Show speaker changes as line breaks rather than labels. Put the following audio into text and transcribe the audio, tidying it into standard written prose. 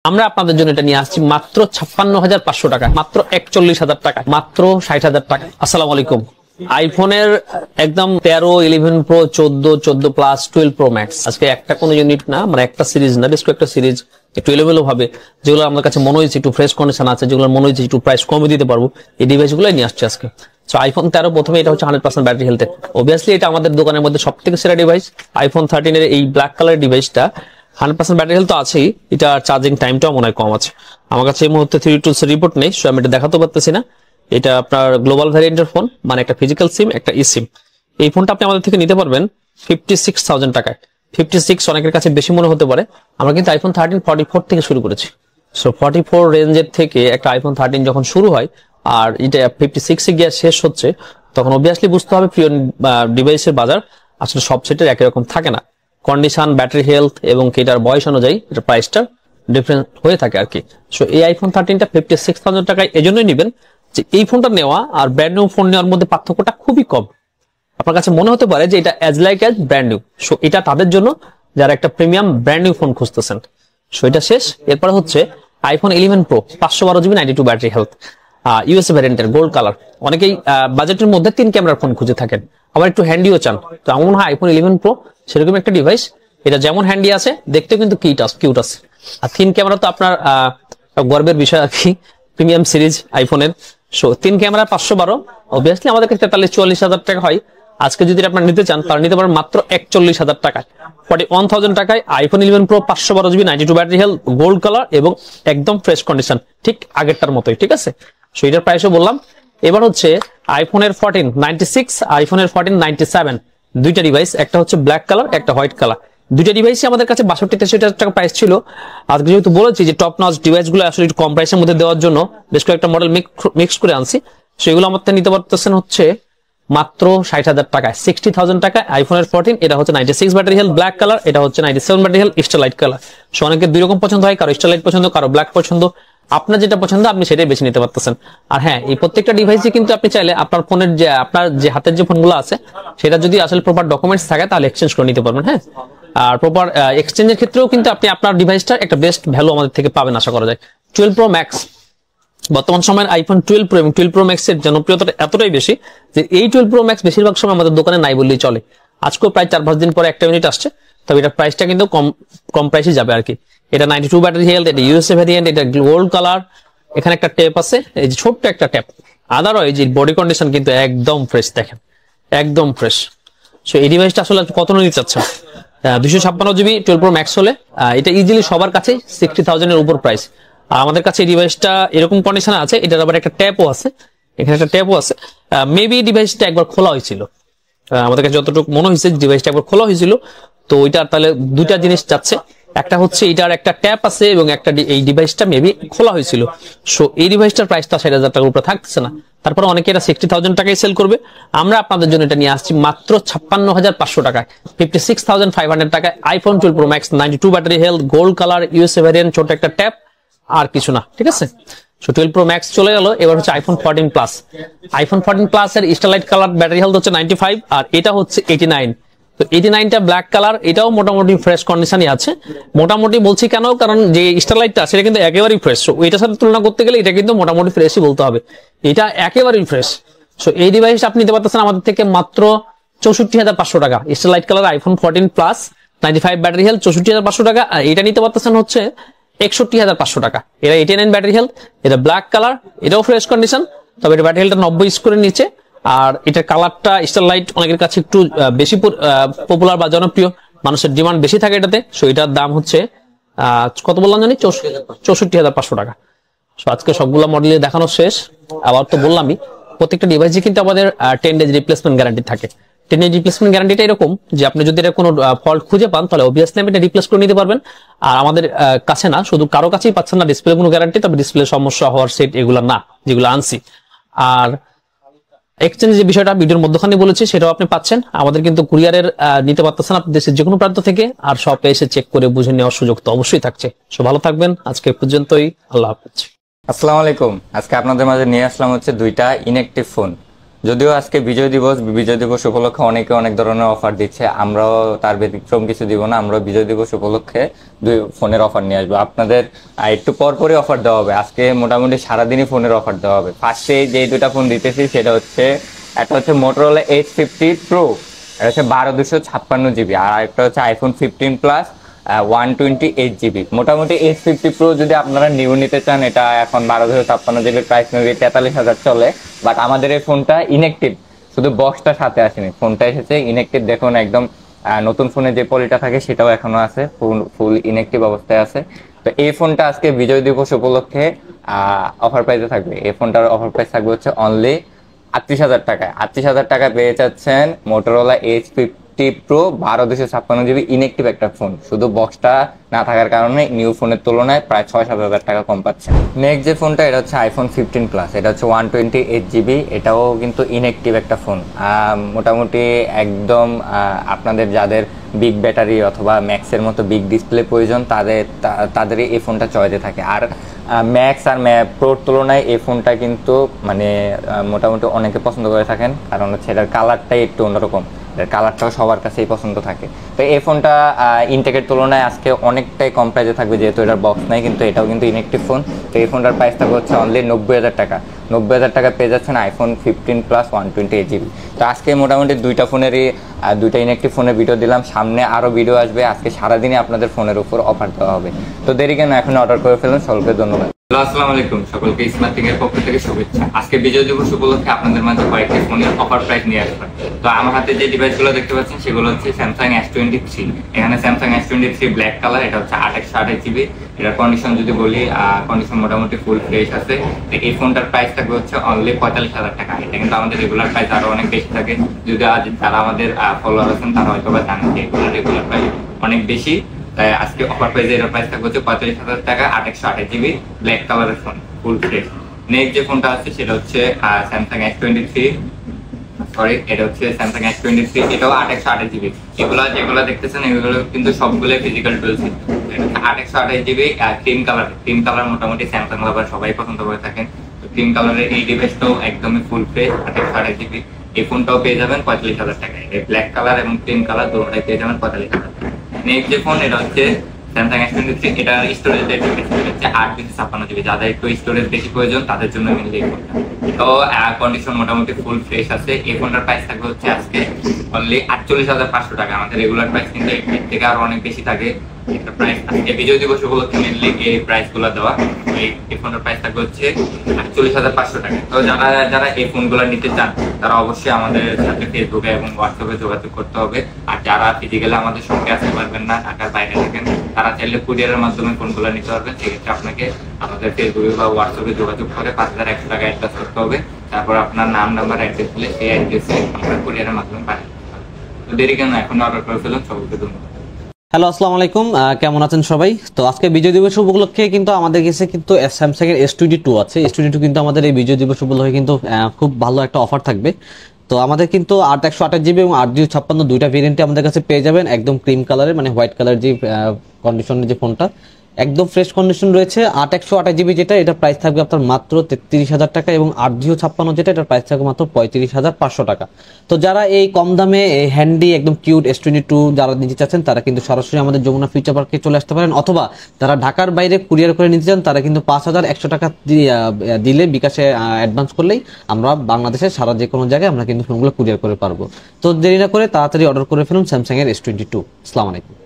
আমরা আপনাদের জন্য এটা নিয়ে আসছি মাত্র ৫৬,৫০০ টাকা, মাত্র ৪১,০০০ টাকা, মাত্র ৬০,০০০ টাকা। আসসালামু আলাইকুম। আইফোনের একদম ১৩, 11 প্রো, 14, 14 প্লাস, 12 প্রো ম্যাক্স, আজকে একটা কোনো ইউনিট না, মানে একটা সিরিজ না, বেশ কয়েকটা সিরিজ একটু এলোমেলো ভাবে, যেগুলো আমার কাছে মনে হয়েছে একটু ফ্রেশ কন্ডিশন আছে, যেগুলো মনে হয়েছে একটু প্রাইস কমে দিতে পারবো, এই ডিভাইসগুলো নিয়ে আসছে আজকে। সো আইফোন 13 প্রথমে এটা হচ্ছে 100% ব্যাটারি হেলথ। অবভিয়াসলি এটা আমাদের দোকানের মধ্যে সব থেকে সেরা ডিভাইস। আইফোন 13 এর এই ব্ল্যাক কালার ডিভাইসটা 100% ব্যাটারি হেলথ তো আছেই, এটা চার্জিং টাইমটাও মনে হয় কম আছে। আমার কাছে এই মুহূর্তে 3 টুলস রিপোর্ট নেই, সো আমি এটা দেখাতে পারতেছি না। এটা আপনার গ্লোবাল ভ্যারিয়েন্টের ফোন, মানে একটা ফিজিক্যাল সিম, একটা ই সিম। এই ফোনটা আপনি আমাদের থেকে নিতে পারবেন 56,000 টাকায়। 56 অনেকের কাছে বেশি মনে হতে পারে, আমরা কিন্তু আইফোন 13 44 থেকে শুরু করেছি। সো 44 রেঞ্জের থেকে একটা আইফোন 13 যখন শুরু হয় আর এটা 56 এ গিয়ে শেষ হচ্ছে, তখন অবভিয়াসলি বুঝতে হবে প্রিয় ডিভাইসের বাজার আসলে সব সেটের একই রকম থাকে না। কন্ডিশন, ব্যাটারি হেলথ এবং এটার বয়স অনুযায়ী এটা প্রাইসটা ডিফারেন্ট হয়ে থাকে আর কি। সো এই আইফোন 13টা 56,000 টাকায় এজন্যই নেবেন যে এই ফোনটা নেওয়া আর ব্র্যান্ড নিউ ফোন নেওয়ার মধ্যে পার্থক্যটা খুবই কম। আপনার কাছে মনে হতে পারে যে এটা as like as brand new. So এটা তাদের জন্য যারা একটা প্রিমিয়াম ব্র্যান্ড নিউ ফোন খুঁজতেছেন। সো এটা শেষ। এরপর হচ্ছে iPhone 11 pro, 512GB 92 battery health, USA ভ্যারিয়েন্টের গোল্ড কালার। অনেকেই বাজেটের মধ্যে 3 ক্যামেরার ফোন খুঁজে থাকেন, আবার একটু হ্যান্ডিও চান, তো আমার মনে হয় আইফোন 11 প্রো সেরকম একটা ডিভাইস। এটা যেমন হ্যান্ডি আছে, দেখতে কিন্তু কিউট আছে। আর 3 ক্যামেরা তো আপনার গর্বের বিষয় আর কি, প্রিমিয়াম সিরিজ আইফোনের। সো 3 ক্যামেরা 512, অবভিয়াসলি আমাদের কাছে 43-44,000 টাকা হয়। আজকে যদি আপনারা নিতে চান তাহলে নিতে পারেন মাত্র 41,000 টাকায়, 41,000 টাকায় iPhone 11 pro 512GB 92 battery health, gold colour এবং একদম ফ্রেশ কন্ডিশন, ঠিক আগেরটার মতোই, ঠিক আছে। সো এটার প্রাইসও বললাম। এবার হচ্ছে আইফোনের 14 96, আইফোনের 14 97, দুইটা ডিভাইস, একটা হচ্ছে ব্ল্যাক কালার, একটা হোয়াইট কালার। দুইটা ডিভাইসই আমাদের কাছে 62-63,000 টাকা প্রাইস ছিল। আজকে যেহেতু বলেছি যে টপ নচ ডিভাইসগুলো আসলে একটু কম প্রাইসের মধ্যে দেওয়ার জন্য বেশ কয়েকটা মডেল মিক্স করে আনছি। সেগুলো আমাদের নিতে পারতেছেন হচ্ছে মাত্র 60,000 টাকায়, 60,000 টাকায় আইফোনের 14। এটা হচ্ছে 96 ব্যাটারি হেলথ ব্ল্যাক কালার, এটা হচ্ছে 97 battery health starlight colour. So অনেকের দুই রকম পছন্দ হয়, কারো স্টারলাইট পছন্দ, কারো ব্ল্যাক পছন্দ। আপনার যেটা পছন্দ আপনি সেটাই বেছে নিতে পারতেছেন। আর হ্যাঁ, এই প্রত্যেকটা ডিভাইসে কিন্তু আপনি চাইলে আপনার ফোনের যে আপনার যে হাতের যে ফোনগুলো আছে সেটা যদি আসলে প্রপার ডকুমেন্টস থাকে তাহলে এক্সচেঞ্জ করে নিতে পারবেন। হ্যাঁ, আর প্রপার এক্সচেঞ্জের ক্ষেত্রেও কিন্তু আপনি আপনার ডিভাইসটার একটা বেস্ট ভ্যালু আমাদের থেকে পাবেন আশা করা যায়। 12 প্রো ম্যাক্স, বর্তমান সময়ের আইফোন 12 প্রো এবং 12 প্রো ম্যাক্স এর জনপ্রিয়তা এতটাই বেশি যে এই 12 প্রো ম্যাক্স বেশিরভাগ সময় আমাদের দোকানে নাই বললেই চলে। আজকেও প্রায় 4-5 দিন পরে একটা ইউনিট আসছে, তবে এটা প্রাইসটা কিন্তু কম প্রাইসে যাবে আর কি। এটা 92 ব্যাটারি হেলথ, এটা ইউএসএ ভ্যারিয়েন্ট, এটা গোল্ড কালার। এখানে একটা ট্যাপ আছে, এই যে ছোট্ট একটা ট্যাপ। আদারওয়াইজ এই বডি কন্ডিশন কিন্তু একদম ফ্রেশ, দেখেন একদম ফ্রেশ। সো এই ডিভাইসটা আসলে কত নিতে চাচ্ছেন? 256GB 12 প্রো ম্যাক্স হলে এটা ইজিলি সবার কাছে 60,000 এর উপর প্রাইস। আর আমাদের কাছে এই ডিভাইসটা এরকম কন্ডিশনে আছে, এটার আবার একটা ট্যাপও আছে, এখানে একটা ট্যাপও আছে। মেবি ডিভাইসটা একবার খোলা হয়েছিল, আমাদের কাছে যতটুকু মনে হয়েছে ডিভাইসটা একবার খোলা হয়েছিল। তো ওইটা তাহলে দুইটা জিনিস যাচ্ছে, একটা হচ্ছে এটার একটা ট্যাপ আছে এবং একটা এই ডিভাইসটা মেবি খোলা হয়েছিল। সো এই ডিভাইসটার প্রাইসটা 60,000 টাকার উপরে থাকছে না। তারপর অনেকে এটা 60,000 টাকায় সেল করবে। আমরা আপনাদের জন্য এটা নিয়ে আসছি মাত্র 56,500 টাকায়, 56,500 টাকায় iPhone 12 pro max 92 battery health, gold colour, USA variant, ছোট একটা ট্যাপ, আর কিছু না, ঠিক আছে। সো 12 প্রো ম্যাক্স চলে গেল। এবার হচ্ছে আইফোন 14 প্লাস। আইফোন 14 প্লাস এর স্টারলাইট কালার ব্যাটারি হেলথ হচ্ছে 95 আর এটা হচ্ছে 89। তো 89টা ব্ল্যাক কালার, এটাও মোটামুটি ফ্রেশ কন্ডিশনই আছে। মোটামুটি বলছি কেন, কারণ যে স্টারলাইটটা সেটা কিন্তু একেবারেই ফ্রেশ। সো এটার সাথে তুলনা করতে গেলে এটা কিন্তু মোটামুটি ফ্রেশই বলতে হবে, এটা একেবারেই ফ্রেশ। সো এই ডিভাইস আপনি নিতে পারতেছেন আমাদের থেকে মাত্র 64,500 টাকা। Starlight colour iPhone 14 plus 95 battery health 64,500 টাকা। আর এটা নিতে পারতেছেন হচ্ছে 61,500 টাকা। এটা 89 ব্যাটারি হেলথ, এটা ব্ল্যাক কালার, এটাও ফ্রেশ কন্ডিশন, তবে এটা ব্যাটারি হেলথটা 90 স্কোরের নিচে। আর এটার কালারটা স্টারলাইট অনেকের কাছে একটু বেশি পপুলার বা জনপ্রিয়, মানুষের ডিমান্ড বেশি থাকে এটাতে। সো এটার দাম হচ্ছে কত বললাম জানি, 64,500 টাকা। সো আজকে সবগুলো মডেলে দেখানো শেষ। আবার তো বললামই প্রত্যেকটা ডিভাইসে কিন্তু আমাদের 10 ডেজ রিপ্লেসমেন্ট গ্যারান্টি থাকে। 10 ডেজ রিপ্লেসমেন্ট গ্যারান্টিটা এরকম যে আপনি যদি এটা কোনো ফল্ট খুঁজে পান তাহলে অবভিয়াসলি আপনি এটা রিপ্লেস করে নিতে পারবেন। আর আমাদের কাছে না, শুধু কারো কাছেই পাচ্ছেন না ডিসপ্লে কোনো গ্যারান্টি, তবে ডিসপ্লে সমস্যা হওয়ার সেট এগুলো না যেগুলো আনছি। আর এক্সচেঞ্জ যে বিষয়টা ভিডিওর মধ্যখানে বলেছি সেটাও আপনি পাচ্ছেন। আমাদের কিন্তু কুরিয়ারের নিতে পারতেছেন আপনি দেশের যে কোনো প্রান্ত থেকে, আর শপে এসে চেক করে বুঝে নেওয়ার সুযোগ তো অবশ্যই থাকছে। সো ভালো থাকবেন, আজকে পর্যন্তই, আল্লাহ হাফেজ।
আসসালামু আলাইকুম। আজকে আপনাদের মাঝে নিয়ে আসলাম হচ্ছে দুইটা ইনঅ্যাকটিভ ফোন। যদিও আজকে বিজয় দিবস উপলক্ষে অনেকে অনেক ধরনের অফার দিচ্ছে, আমরাও তার ব্যতিক্রম কিছু দিব না। আমরা বিজয় দিবস উপলক্ষে 2 ফোনের অফার নিয়ে আসবো আপনাদের। একটু পরপরই অফার দেওয়া হবে, আজকে মোটামুটি সারাদিনই ফোনের অফার দেওয়া হবে। ফার্স্টে যে 2টা ফোন দিতেছি সেটা হচ্ছে, একটা হচ্ছে মোটরোলা H50 Pro, এটা হচ্ছে 12/256 GB, আর একটা হচ্ছে আইফোন 15 প্লাস 128 GB। মোটামুটি H50 Pro যদি আপনারা নিউ নিতে চান, এটা এখন 12/256 GB প্রাইস মেবি 43,000 চলে। বাট আমাদের এই ফোনটা ইনএক্টিভ, শুধু বক্সটা সাথে আসেনি, ফোনটা এসেছে ইনএক্টিভ। দেখুন একদম নতুন ফোনে যে পলিটা থাকে সেটাও এখনো আছে, ফুল ইনএক্টিভ অবস্থায় আছে। তো এই ফোনটা আজকে বিজয় দিবস উপলক্ষে অফার প্রাইসে থাকবে। এই ফোনটার অফার প্রাইস থাকবে হচ্ছে অনলি 38,000 টাকায়। 38,000 টাকা পেয়ে যাচ্ছেন Motorola H50 Pro 12/256 GB inactive একটা ফোন। শুধু বক্সটা না থাকার কারণে নিউ ফোনের তুলনায় প্রায় 6-7 হাজার টাকা কম পাচ্ছেন। নেক্সট যে ফোনটা, এটা হচ্ছে আইফোন 15 প্লাস, এটা হচ্ছে 128 GB, এটাও কিন্তু ইনএক্টিভ একটা ফোন। মোটামুটি একদম আপনাদের যাদের বিগ ব্যাটারি অথবা ম্যাক্সের মতো বিগ ডিসপ্লে প্রয়োজন, তাদেরই এই ফোনটা চয়েসে থাকে। আর ম্যাক্স আর প্রোর তুলনায় এই ফোনটা কিন্তু মানে মোটামুটি অনেকে পছন্দ করে থাকেন, কারণ হচ্ছে এটার কালারটাই একটু অন্যরকম, এর কালারটাও সবার কাছেই পছন্দ থাকে। তো এই ফোনটা ইনটেকের তুলনায় আজকে অনেকটাই কম প্রাইসে থাকবে, যেহেতু এটার বক্স নাই, কিন্তু এটাও কিন্তু ইনএক্টিভ ফোন। তো এই ফোনটার প্রাইস থাকবে হচ্ছে অনলি 90,000 টাকা। 90,000 টাকা পেয়ে যাচ্ছেন আইফোন 15 প্লাস 128 GB। তো আজকে মোটামুটি 2টা ফোনেরই 2টা ইনএক্টিভ ফোনের ভিডিও দিলাম, সামনে আরও ভিডিও আসবে। আজকে সারাদিনই আপনাদের ফোনের উপর অফার দেওয়া হবে। তো দেরি কেন, এখন অর্ডার করে ফেলুন। সকলকে ধন্যবাদ। আসসালামু আলাইকুম, সকলকে স্মার্টিং এর পক্ষ থেকে শুভেচ্ছা। আজকে বিজয় দিবস উপলক্ষে আপনাদের মাঝে কয়েকটি ফোনের অফার প্রাইস নিয়ে আসবেন। তো আমার হাতে যে ডিভাইসগুলো দেখতে পাচ্ছেন সেগুলো হচ্ছে স্যামসাং S23। এখানে স্যামসাং S23 ব্ল্যাক কালার, এটা হচ্ছে 828 GB। এটার কন্ডিশন যদি বলি, কন্ডিশন মোটামুটি ফুল ফ্রেশ আছে। তো এই ফোনটার প্রাইস থাকবে হচ্ছে অনলি 45,000 টাকা। এটা কিন্তু আমাদের রেগুলার প্রাইস আরো অনেক বেশি থাকে, যদি যারা আমাদের ফলোয়ার আছেন তারা হয়তো বা জানেন যে এগুলোর রেগুলার প্রাইস অনেক বেশি। তাই আজকে অফার প্রাইসে এর প্রাইস থাকবে হচ্ছে 45,000 টাকা, 828 GB ব্ল্যাক কালারের ফোন, ফুল ফ্রেশ। নেক্সট যে ফোনটা আছে সেটা হচ্ছে স্যামসাং S23, সরি এটা হচ্ছে স্যামসাং S23, এটাও 828 GB। যেগুলো দেখতেছেন এগুলো কিন্তু সবগুলো ফিজিক্যাল টুলস। এটা 828 GB ক্রিম কালার মোটামুটি স্যামসাং লাভার সবাই পছন্দ করে থাকেন। তো ক্রিম কালারের এই ডিভাইসটাও একদমই ফুল ফ্রেশ, 828 GB। এই ফোনটাও পেয়ে যাবেন 45,000 টাকায়। এই ব্ল্যাক কালার এবং ক্রিম কালার দুটোটাই পেয়ে যাবেন 45,000 টাকা। নেক্সট যে ফোন, এটা হচ্ছে স্যামসাং S23, এটার স্টোরেজ হচ্ছে 8/256 GB। যাদের একটু স্টোরেজ বেশি প্রয়োজন তাদের জন্য মিললে এই ফোনটা। তো কন্ডিশন মোটামুটি ফুল ফ্রেশ আছে। এই ফোনটার প্রাইস থাকবে হচ্ছে আজকে অনলি 48,500 টাকা। আমাদের রেগুলার প্রাইস কিন্তু এর থেকে আরো অনেক বেশি থাকে। এটা প্রাইস আজকে বিজয় দিবস উপলক্ষে মেনলি এই প্রাইসগুলো দেওয়া। এই ফোনের প্রাইস থাকবে হচ্ছে 48,500 টাকা। তো যারা এই ফোনগুলো নিতে চান তারা অবশ্যই আমাদের সাথে ফেসবুকে এবং হোয়াটসঅ্যাপে যোগাযোগ করতে হবে। আর যারা ফিজিক্যালি আমাদের সঙ্গে আসতে পারবেন না, ঢাকার বাইরে থাকেন, তারা চাইলে কুরিয়ারের মাধ্যমে ফোনগুলো নিতে পারবেন। সেক্ষেত্রে আপনাকে আমাদের ফেসবুকে বা হোয়াটসঅ্যাপে যোগাযোগ করে 5,100 টাকা অ্যাডভান্স করতে হবে। তারপর আপনার নাম, নাম্বার, অ্যাড্রেস দিলে সেই অ্যাড্রেসে আমরা কুরিয়ারের মাধ্যমে পাঠাতে পারবো। তো দেরি কেন, এখন অর্ডার করে ফেলুন। সকলকে ধন্যবাদ।
হ্যালো, আসসালামু আলাইকুম, কেমন আছেন সবাই? তো আজকে বিজয় দিবস উপলক্ষে কিন্তু আমাদের কাছে কিন্তু স্যামসাং এর S22 আছে। S22 কিন্তু আমাদের এই বিজয় দিবস উপলক্ষে কিন্তু খুব ভালো একটা অফার থাকবে। তো আমাদের কিন্তু 8/128 GB এবং 8/256 দুইটা ভেরিয়েন্টে আমাদের কাছে পেয়ে যাবেন। একদম ক্রিম কালারের মানে হোয়াইট কালার যে কন্ডিশনের যে ফোনটা, একদম ফ্রেশ কন্ডিশন রয়েছে। 8/128 GB যেটা, এটা প্রাইস থাকবে আপনার মাত্র 33,000 টাকা, এবং 8/256 যেটা, এটার প্রাইস থাকবে মাত্র 35,500 টাকা। তো যারা এই কম দামে হ্যান্ডি একদম কিউট S22 যারা নিতে চাচ্ছেন তারা কিন্তু সরাসরি আমাদের যমুনা ফিউচার পার্কে চলে আসতে পারেন, অথবা যারা ঢাকার বাইরে কুরিয়ার করে নিতে চান তারা কিন্তু 5,100 টাকা দিলে বিকাশে অ্যাডভান্স করলেই আমরা বাংলাদেশের সারা যে কোনো জায়গায় আমরা কিন্তু ফোনগুলো কুরিয়ার করে পারবো। তো দেরি না করে তাড়াতাড়ি অর্ডার করে ফেলুন স্যামসাং এর S22। আসসালামু আলাইকুম।